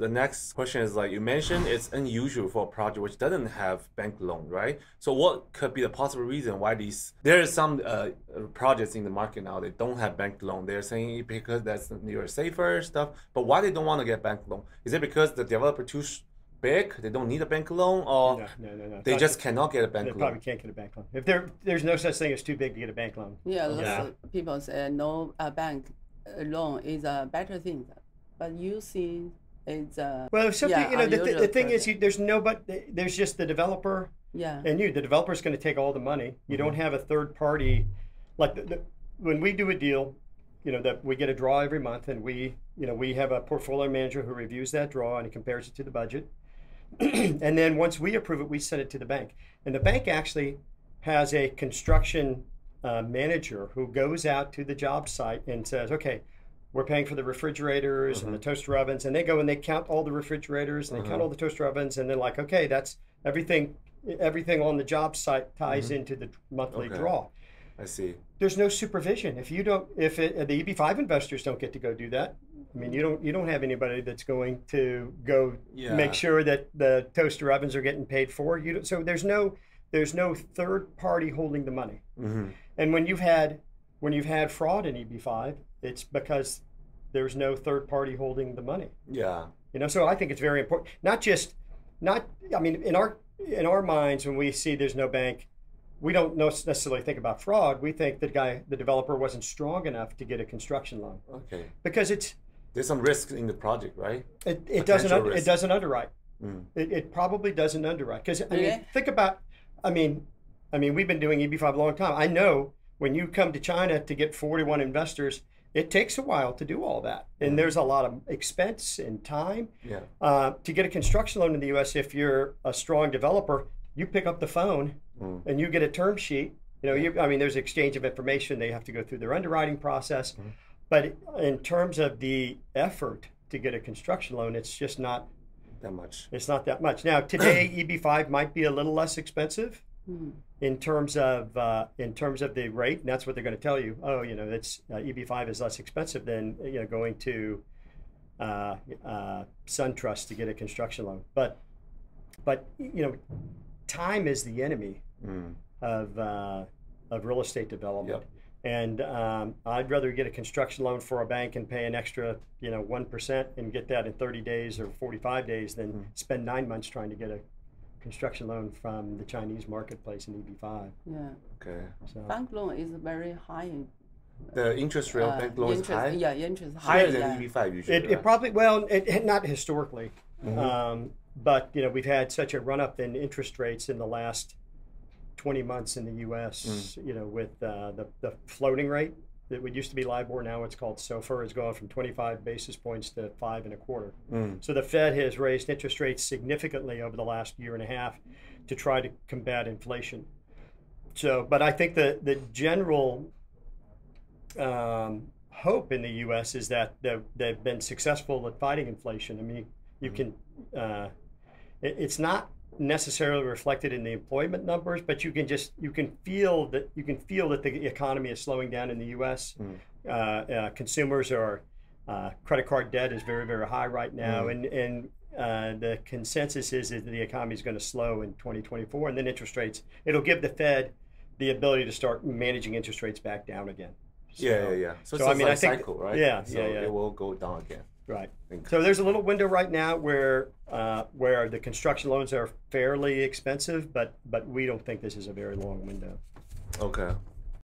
the next question is like you mentioned, it's unusual for a project which doesn't have bank loan, right? So what could be the possible reason why there are some projects in the market now that don't have bank loan? They're saying because that's you're safer stuff, but why they don't want to get bank loan? Is it because the developer too big, they don't need a bank loan, or no. They just cannot get a bank they loan? Probably can't get a bank loan. If there's no such thing as too big to get a bank loan. Yeah, lots of people say no bank loan is a better thing, but you see it's well, if something the thing is there's just the developer. Yeah. And the developer's going to take all the money. You don't have a third party, like when we do a deal, that we get a draw every month, and we have a portfolio manager who reviews that draw and compares it to the budget. And then once we approve it, we send it to the bank. And the bank actually has a construction manager who goes out to the job site and says, okay, we're paying for the refrigerators and the toaster ovens. And they go and they count all the refrigerators and they count all the toaster ovens. And they're like, okay, that's everything on the job site ties into the monthly draw. I see. There's no supervision. If the EB5 investors don't get to go do that, I mean, you don't have anybody that's going to go make sure that the toaster ovens are getting paid for. So there's no third party holding the money. And when you've had fraud in EB5, it's because there's no third party holding the money. Yeah. So I think it's very important. I mean, in our minds, when we see there's no bank, we don't necessarily think about fraud. We think the developer wasn't strong enough to get a construction loan. Okay. Because there's some risk in the project, right? It doesn't underwrite. It probably doesn't underwrite. Because I mean, think about, I mean, we've been doing EB5 a long time. I know when you come to China to get 41 investors, it takes a while to do all that. And there's a lot of expense and time. Yeah. To get a construction loan in the US, if you're a strong developer, you pick up the phone and you get a term sheet. I mean, there's exchange of information. They have to go through their underwriting process. But in terms of the effort to get a construction loan, it's just not that much. It's not that much. Now, today, EB5 might be a little less expensive in terms of the rate, and that's what they're going to tell you. Oh, it's EB5 is less expensive than going to SunTrust to get a construction loan. But time is the enemy of real estate development. Yep. And I'd rather get a construction loan for a bank and pay an extra 1% and get that in 30 days or 45 days than spend 9 months trying to get a construction loan from the Chinese marketplace in EB5. Yeah. Okay. So bank loan is very high. The interest rate bank loan is high? Yeah, interest higher than EB5 usually. It probably, not historically. But we've had such a run-up in interest rates in the last 20 months in the U.S. With the floating rate that would used to be LIBOR, now it's called SOFR, has gone from 25 basis points to 5.25. So the Fed has raised interest rates significantly over the last year and a half to try to combat inflation. So, but I think the general hope in the U.S. is that they've been successful at fighting inflation. I mean, you can. It's not necessarily reflected in the employment numbers, but you can feel that the economy is slowing down in the U.S. Consumers credit card debt is very, very high right now, and the consensus is that the economy is going to slow in 2024, and then interest rates. It'll give the Fed the ability to start managing interest rates back down again. So, yeah. So I mean, I think cycle, right? Yeah, so it will go down again. Right. So there's a little window right now where the construction loans are fairly expensive, but we don't think this is a very long window. Okay.